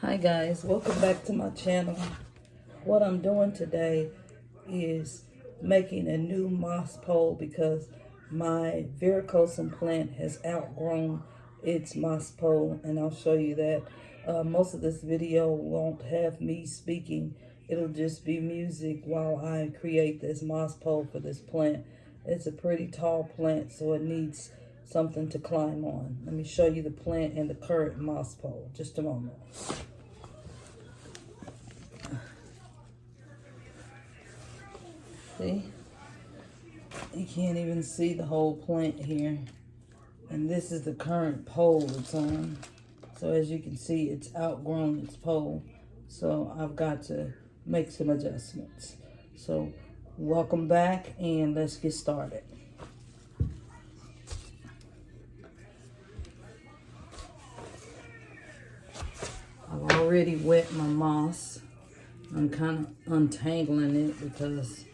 Hi guys, welcome back to my channel. What I'm doing today is making a new moss pole because my varicosum plant has outgrown its moss pole, and I'll show you that. Most of this video won't have me speaking. It'll just be music while I create this moss pole for this plant. It's a pretty tall plant, so it needs something to climb on. Let me show you the plant and the current moss pole. Just a moment. See? You can't even see the whole plant here. And this is the current pole it's on. So as you can see, it's outgrown its pole. So I've got to make some adjustments. So welcome back and let's get started. I've already wet my moss. I'm kind of untangling it because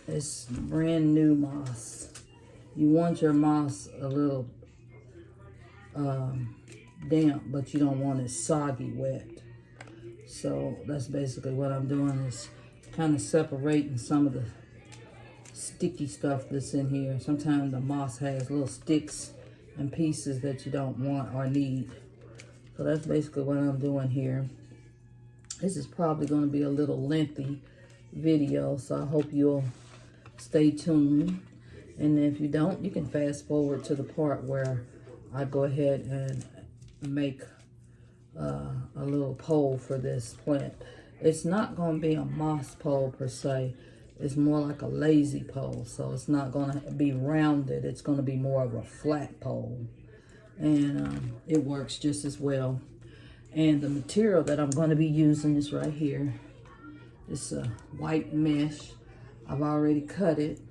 it's brand new moss. You want your moss a little damp, but you don't want it soggy wet. So that's basically what I'm doing, is kind of separating some of the sticky stuff that's in here. Sometimes the moss has little sticks and pieces that you don't want or need. So that's basically what I'm doing here. This is probably going to be a little lengthy video, so I hope you'll stay tuned. And if you don't, you can fast forward to the part where I go ahead and make a little pole for this plant. It's not going to be a moss pole per se. It's more like a lazy pole, so it's not going to be rounded. It's going to be more of a flat pole, and it works just as well. And the material that I'm going to be using is right here. It's a white mesh. I've already cut it,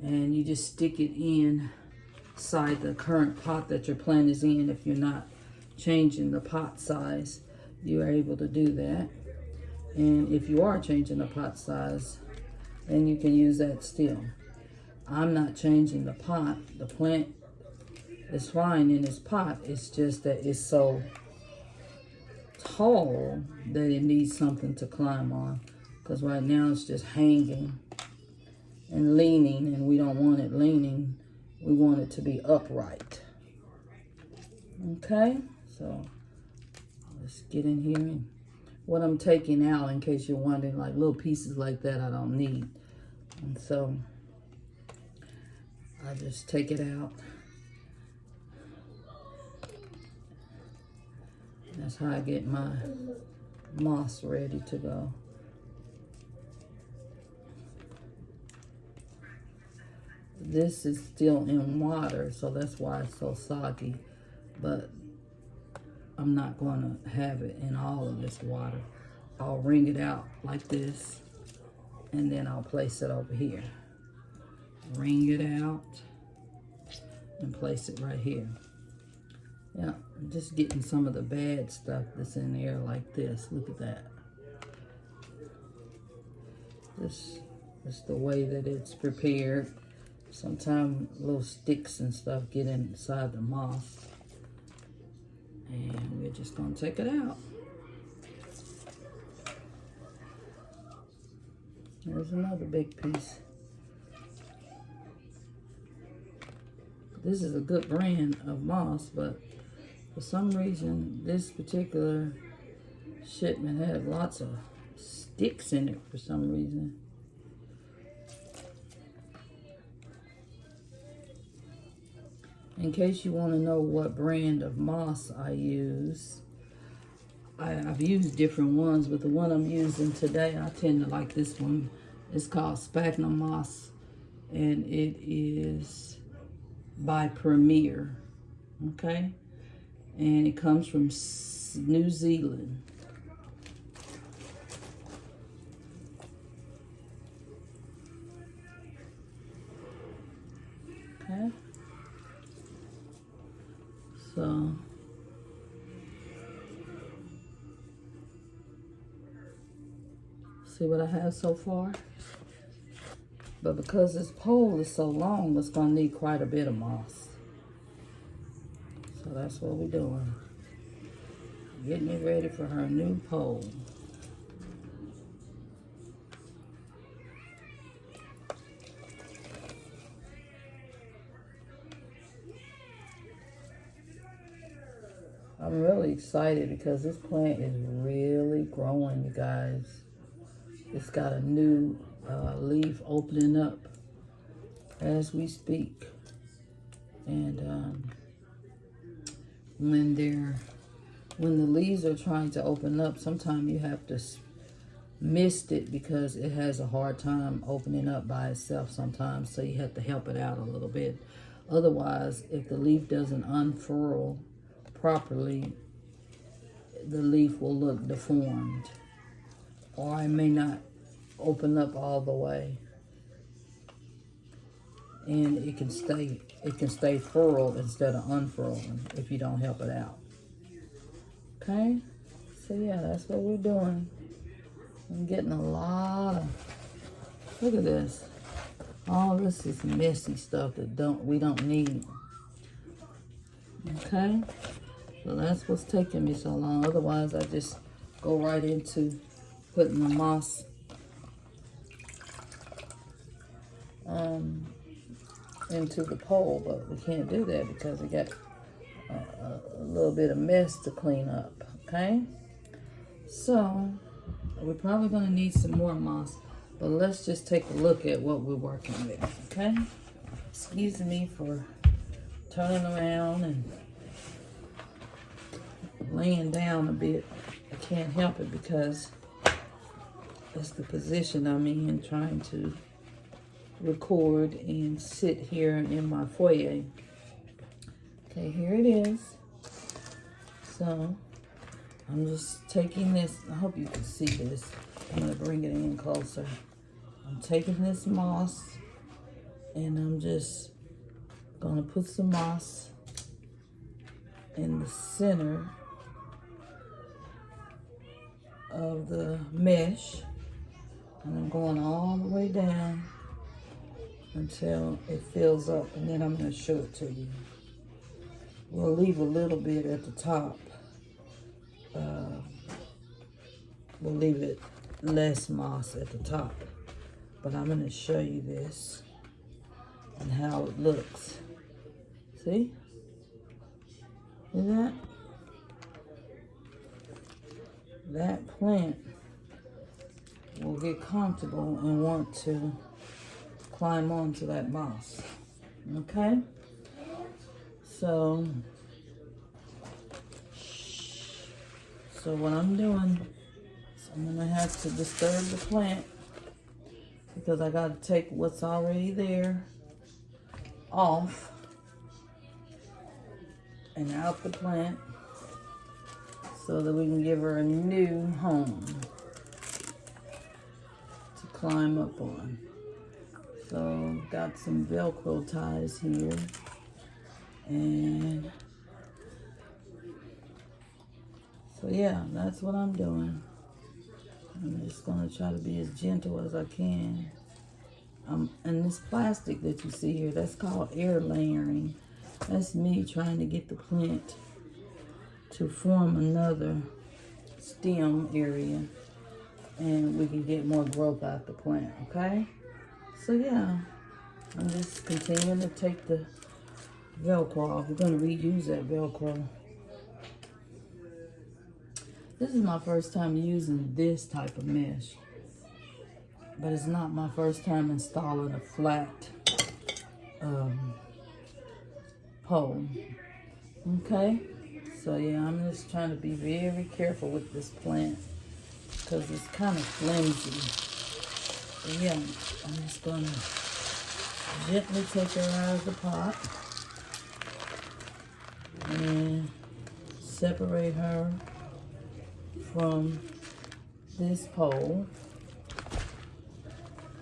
and you just stick it inside the current pot that your plant is in. If you're not changing the pot size, you are able to do that. And if you are changing the pot size, then you can use that still. I'm not changing the pot. The plant is fine in its pot. It's just that it's so tall that it needs something to climb on, because right now it's just hanging and leaning, and we don't want it leaning. We want it to be upright. Okay, so let's get in here. And what I'm taking out, in case you're wondering, like little pieces like that I don't need, and so I just take it out. That's how I get my moss ready to go. This is still in water, so that's why it's so soggy. But I'm not going to have it in all of this water. I'll wring it out like this, and then I'll place it over here. Wring it out and place it right here. Yeah, I'm just getting some of the bad stuff that's in there like this. Look at that. This is the way that it's prepared. Sometimes little sticks and stuff get inside the moss. And we're just going to take it out. There's another big piece. This is a good brand of moss, but for some reason, this particular shipment had lots of sticks in it for some reason. In case you want to know what brand of moss I use, I've used different ones, but the one I'm using today, I tend to like this one. It's called Sphagnum Moss, and it is by Premier, okay? And it comes from New Zealand. Okay. So see what I have so far? But because this pole is so long, it's going to need quite a bit of moss. So that's what we're doing. getting it ready for her new pole. I'm really excited because this plant is really growing, you guys. It's got a new leaf opening up as we speak. And when the leaves are trying to open up, sometimes you have to mist it because it has a hard time opening up by itself sometimes. So you have to help it out a little bit. Otherwise, if the leaf doesn't unfurl properly, the leaf will look deformed, or it may not open up all the way, and it can stay furled instead of unfurling if you don't help it out. Okay, so yeah, that's what we're doing. I'm getting a lot of, look at this, all this is messy stuff that we don't need. Okay, so that's what's taking me so long. Otherwise, I just go right into putting the moss into the pole, but we can't do that because we got a little bit of mess to clean up. Okay, so we're probably going to need some more moss, but let's just take a look at what we're working with. Okay, excuse me for turning around and laying down a bit. I can't help it because that's the position I'm in, trying to record and sit here in my foyer. Okay, here it is. So I'm just taking this, I hope you can see this. I'm going to bring it in closer. I'm taking this moss and I'm just going to put some moss in the center of the mesh, and I'm going all the way down until it fills up, and then I'm going to show it to you. We'll leave a little bit at the top. We'll leave it less moss at the top, but I'm going to show you this and how it looks. See? See that? That plant will get comfortable and want to climb onto that moss. Okay? So what I'm doing is I'm going to have to disturb the plant because I got to take what's already there off and out the plant, so that we can give her a new home to climb up on. So got some Velcro ties here, and so yeah, that's what I'm doing. I'm just gonna try to be as gentle as I can. And this plastic that you see here, that's called air layering. That's me trying to get the plant to form another stem area, and we can get more growth out the plant. Okay, so yeah, I'm just continuing to take the Velcro off. We're going to reuse that Velcro. This is my first time using this type of mesh, but it's not my first time installing a flat pole. Okay, so yeah, I'm just trying to be very careful with this plant because it's kind of flimsy. So yeah, I'm just gonna gently take her out of the pot and separate her from this pole.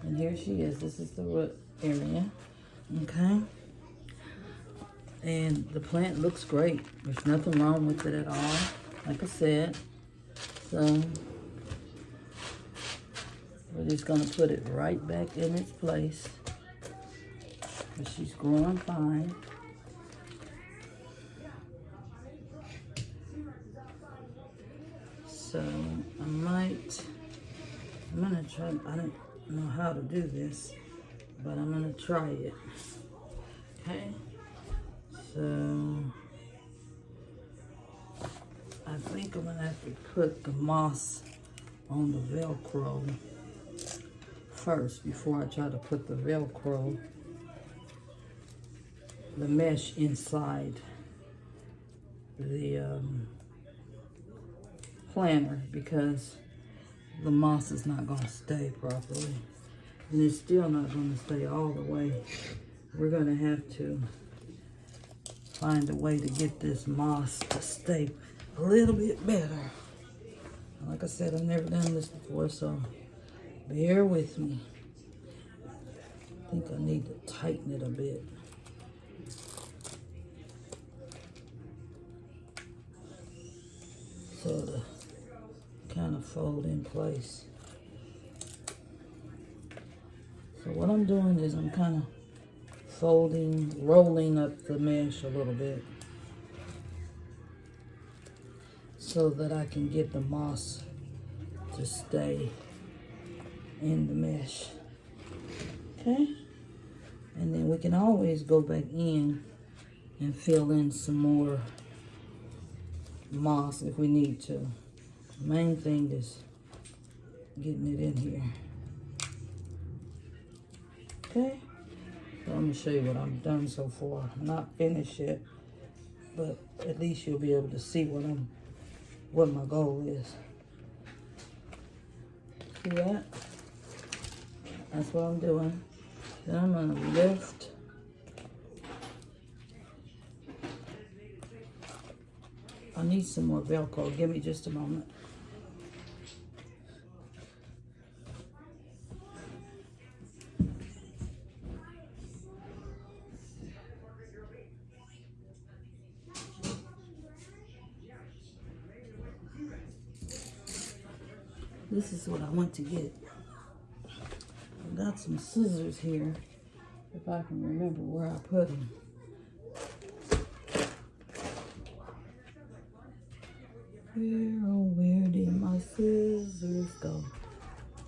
And here she is. This is the root area. Okay. And the plant looks great. There's nothing wrong with it at all, like I said. So we're just gonna put it right back in its place. But she's growing fine. I'm gonna try, I don't know how to do this, but I'm gonna try it. Okay, so I think I'm gonna have to put the moss on the Velcro first before I try to put the Velcro, the mesh inside the planner, because the moss is not going to stay properly, and it's still not going to stay all the way. We're going to have to find a way to get this moss to stay a little bit better. Like I said, I've never done this before, so bear with me. I think I need to tighten it a bit. So to kind of fold in place. So what I'm doing is I'm kind of rolling up the mesh a little bit so that I can get the moss to stay in the mesh. Okay? And then we can always go back in and fill in some more moss if we need to. The main thing is getting it in here. Okay? So let me show you what I've done so far. I'm not finished yet, but at least you'll be able to see what my goal is. See that? That's what I'm doing. Then I'm gonna lift. I need some more Velcro. Give me just a moment. This is what I went to get. I got some scissors here, if I can remember where I put them. Where did my scissors go?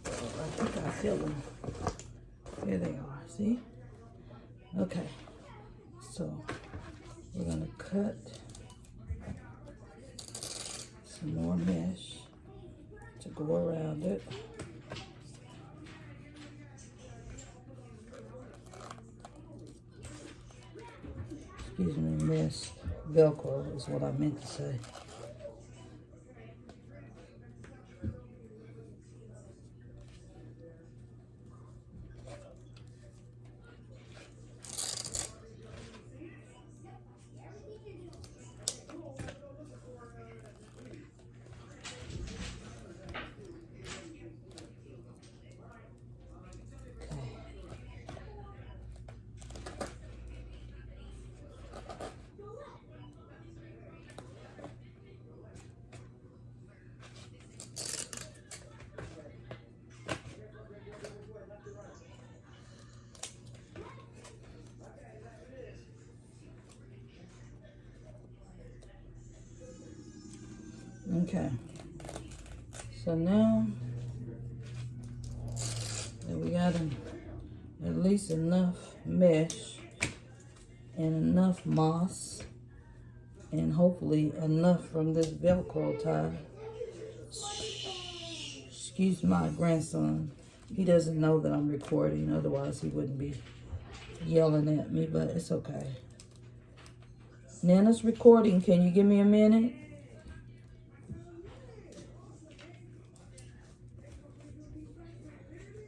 Oh, I think I feel them. Here they are, see? Okay, so we're gonna cut some more mesh to go around it. Excuse me, mesh. Velcro is what I meant to say. Okay, so now that we got at least enough mesh and enough moss and hopefully enough from this Velcro tie. Excuse my grandson. He doesn't know that I'm recording, otherwise he wouldn't be yelling at me, but it's okay. Nana's recording. Can you give me a minute?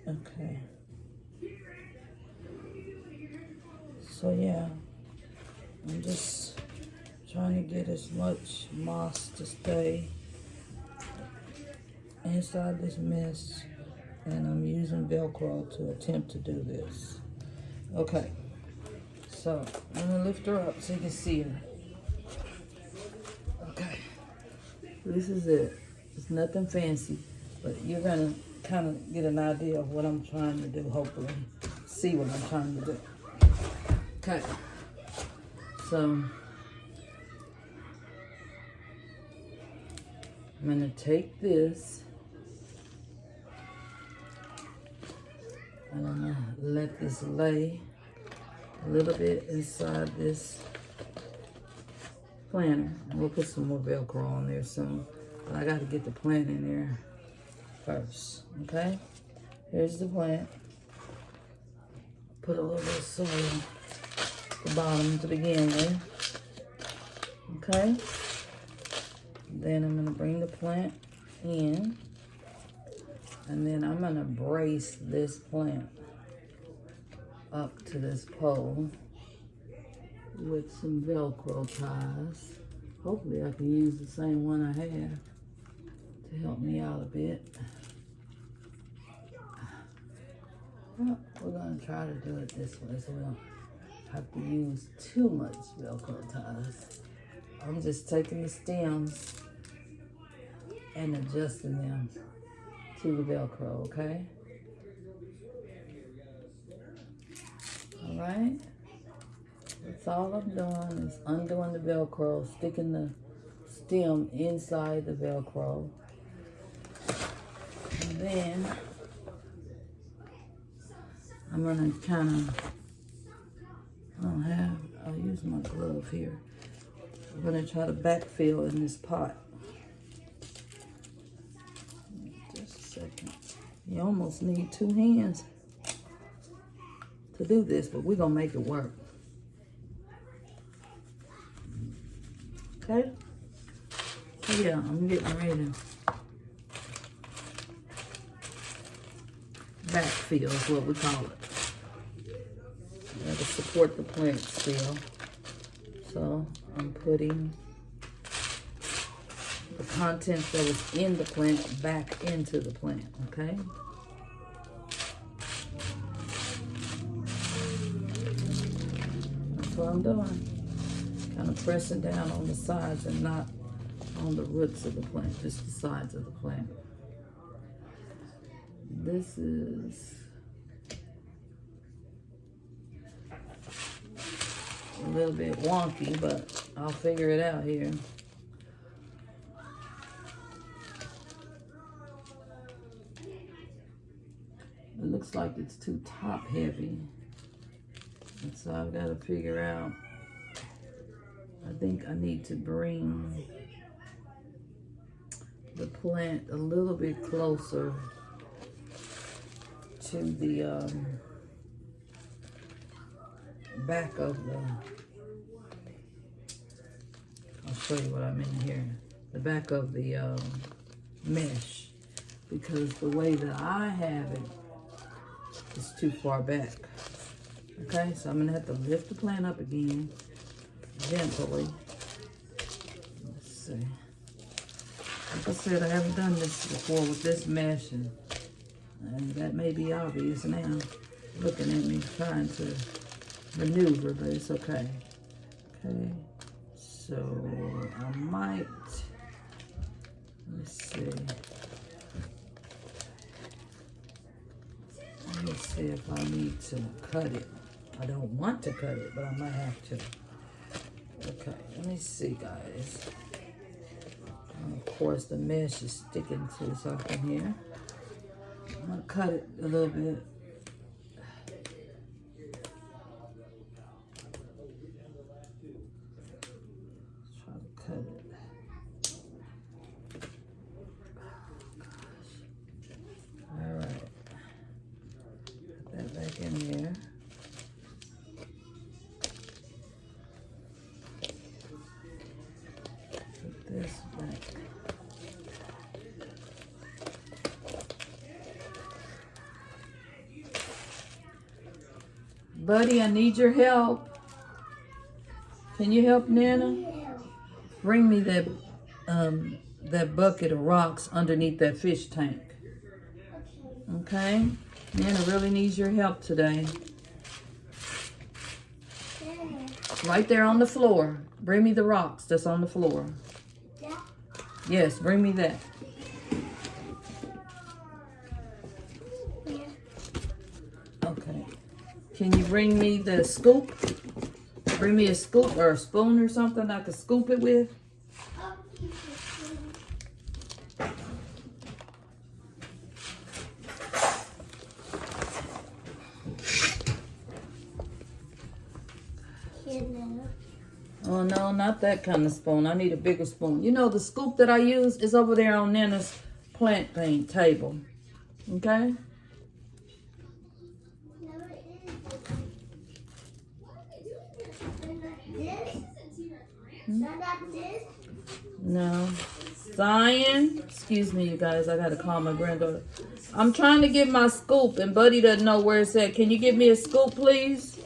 Okay. So yeah, I'm just trying to get as much moss to stay inside this mess, and I'm using Velcro to attempt to do this. Okay, so I'm gonna lift her up so you can see her. Okay, this is it. It's nothing fancy, but you're gonna kind of get an idea of what I'm trying to do, hopefully. See what I'm trying to do. Okay, so I'm gonna take this And I'm gonna let this lay a little bit inside this planter. And we'll put some more Velcro on there soon. But I gotta get the plant in there first, okay? Here's the plant. Put a little bit of soil at the bottom to begin with, okay? Then I'm gonna bring the plant in, and then I'm gonna brace this plant up to this pole with some Velcro ties. Hopefully I can use the same one I have to help me out a bit. Well, we're gonna try to do it this way so we don't have to use too much Velcro ties. I'm just taking the stems and adjusting them to the Velcro, okay? All right. That's all I'm doing is undoing the Velcro, sticking the stem inside the Velcro. And then I'm gonna I'll use my glove here. I'm gonna try to backfill in this pot. Just a second. You almost need 2 hands to do this, but we're gonna make it work. Okay? So yeah, I'm getting ready to backfill is what we call it. You have to support the plant still. So I'm putting the contents that was in the plant back into the plant, okay? That's what I'm doing. Kind of pressing down on the sides and not on the roots of the plant, just the sides of the plant. This is a little bit wonky, but I'll figure it out here. It looks like it's too top heavy. And so I've got to figure out, I think I need to bring the plant a little bit closer to the back of the, I'll show you what I mean here, the back of the mesh, because the way that I have it is too far back. Okay, so I'm gonna have to lift the plant up again, gently. Let's see. Like I said, I haven't done this before with this mesh, and that may be obvious now, looking at me trying to maneuver, but it's okay. Okay, so I might, let's see. Let me see if I need to cut it. I don't want to cut it, but I might have to. Okay, let me see, guys. And of course, the mesh is sticking to something here. I'm gonna cut it a little bit. Let's try to cut it. Oh, gosh. All right. Put that back in there. Put this back. Buddy, I need your help. Can you help Nana? Bring me that that bucket of rocks underneath that fish tank. Okay? Nana really needs your help today. Right there on the floor. Bring me the rocks that's on the floor. Yes, bring me that. Okay. Can you bring me the scoop? Bring me a scoop or a spoon or something I could scoop it with. not that kind of spoon. I need a bigger spoon. You know, the scoop that I use is over there on Nana's plant thing table. Okay? No. Zion. Excuse me, you guys. I got to call my granddaughter. I'm trying to get my scoop, and Buddy doesn't know where it's at. Can you give me a scoop, please?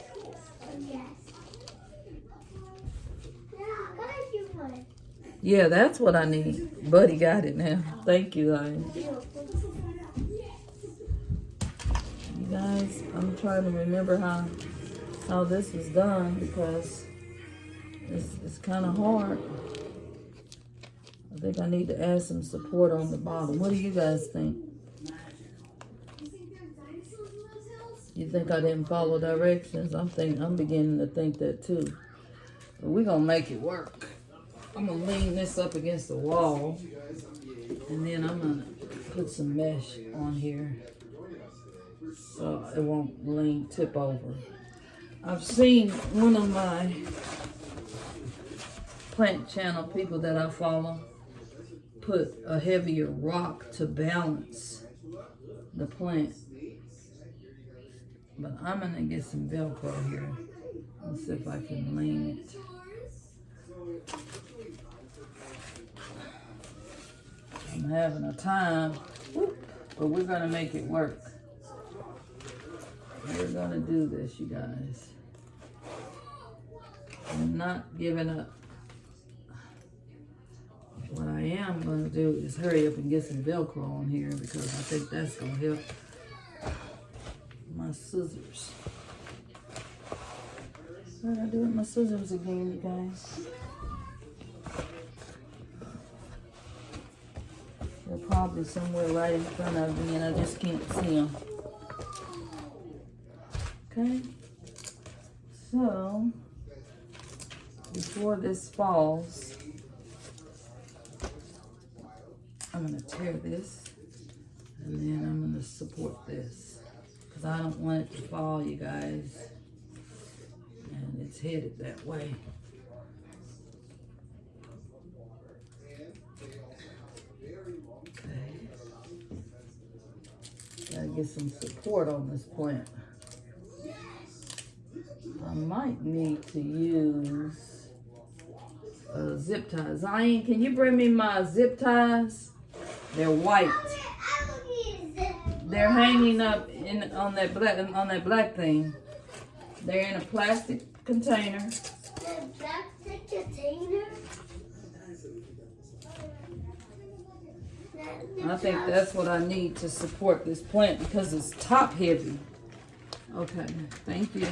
Yeah, that's what I need. Buddy got it now. Thank you, Zion. You guys, I'm trying to remember how this was done because it's kind of hard. I think I need to add some support on the bottom. What do you guys think? You think I didn't follow directions? I'm beginning to think that too. But we're gonna make it work. I'm gonna lean this up against the wall, and then I'm gonna put some mesh on here so it won't tip over. I've seen one of my plant channel people that I follow put a heavier rock to balance the plant. But I'm gonna get some Velcro here and see if I can lean it. I'm having a time, but we're gonna make it work. We're gonna do this, you guys. I'm not giving up. What I am gonna do is hurry up and get some Velcro on here because I think that's gonna help. My scissors. What did I do with my scissors again, you guys? They're probably somewhere right in front of me and I just can't see them. Okay. So, before this falls, I'm going to tear this and then I'm going to support this because I don't want it to fall, you guys. And it's headed that way. Okay. Gotta get some support on this plant. I might need to use zip ties. Zion, can you bring me my zip ties? They're white. They're hanging up on that black thing. They're in a plastic container. A plastic container? I think that's what I need to support this plant because it's top heavy. Okay, thank you.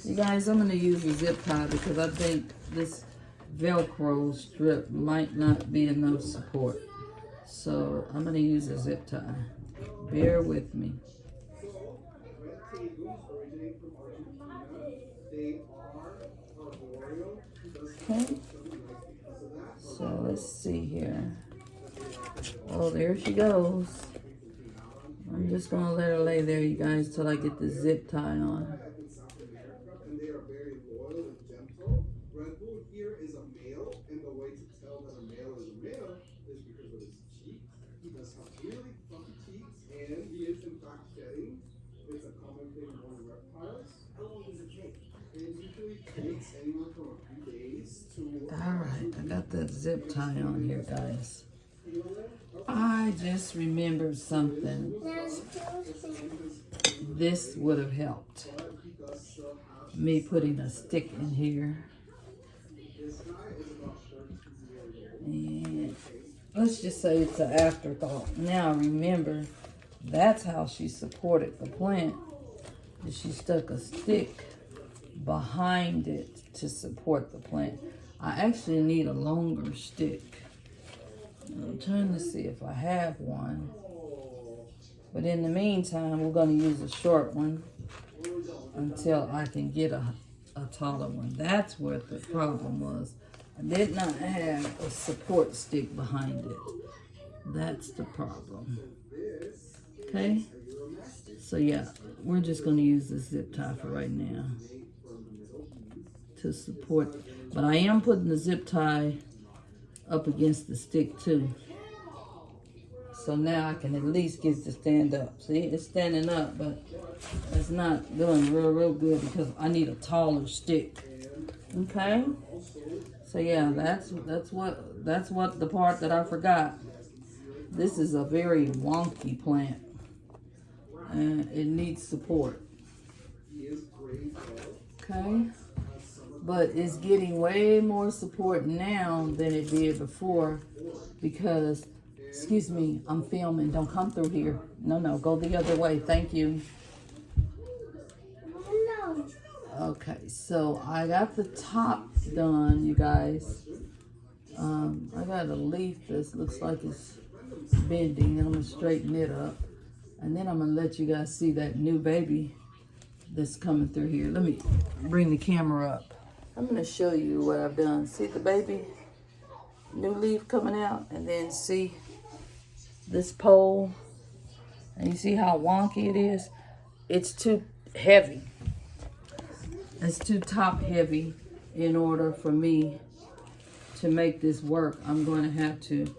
You guys, I'm going to use a zip tie because I think this Velcro strip might not be enough support. So I'm going to use a zip tie. Bear with me. Okay. So let's see here. Oh, there she goes. I'm just going to let her lay there, you guys, till I get the zip tie on. Alright, I got that zip tie on here, guys. I just remembered something. This would have helped. Me putting a stick in here. And let's just say it's an afterthought. Now remember, that's how she supported the plant. She stuck a stick behind it to support the plant. I actually need a longer stick. I'm trying to see if I have one. But in the meantime, we're going to use a short one until I can get a taller one. That's what the problem was. I did not have a support stick behind it. That's the problem. Okay? So yeah, we're just going to use the zip tie for right now to support. But I am putting the zip tie up against the stick too. So now I can at least get it to stand up. See, it's standing up, but it's not doing real good because I need a taller stick. Okay? So yeah, that's what the part that I forgot. This is a very wonky plant. And it needs support. Okay? But it's getting way more support now than it did before because, excuse me, I'm filming. Don't come through here. No, go the other way. Thank you. No. Okay, so I got the top done, you guys. I got a leaf that looks like it's bending. I'm going to straighten it up. And then I'm going to let you guys see that new baby that's coming through here. Let me bring the camera up. I'm going to show you what I've done. See the baby? New leaf coming out. And then see this pole. And you see how wonky it is? It's too heavy. It's too top heavy in order for me to make this work. I'm going to have to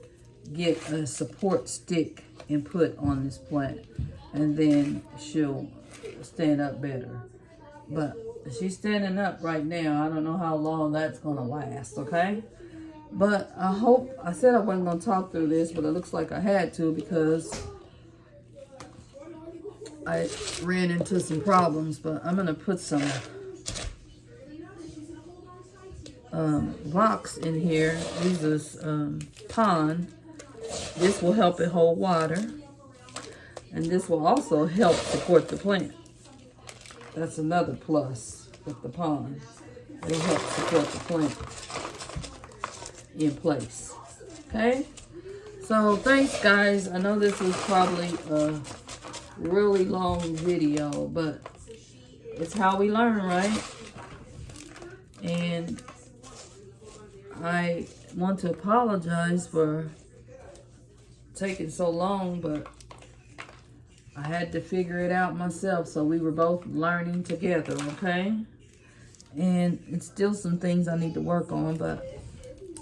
get a support stick and put on this plant. And then she'll stand up better. But she's standing up right now. I don't know how long that's going to last, okay? But I said I wasn't going to talk through this, but it looks like I had to because I ran into some problems. But I'm going to put some rocks in here. This is pond. This will help it hold water. And this will also help support the plant. That's another plus with the pond. It'll help support the plant in place. Okay? So thanks guys. I know this was probably a really long video, but it's how we learn, right? And I want to apologize for taking so long, but I had to figure it out myself, so we were both learning together, okay? And it's still some things I need to work on, but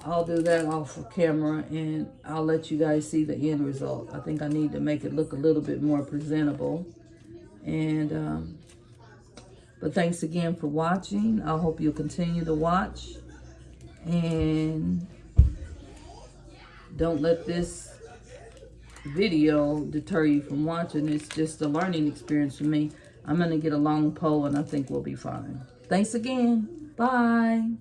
I'll do that off of camera, and I'll let you guys see the end result. I think I need to make it look a little bit more presentable. And, but thanks again for watching. I hope you'll continue to watch. And don't let this video deter you from watching. It's just a learning experience for me. I'm going to get a long pole and I think we'll be fine. Thanks again. Bye.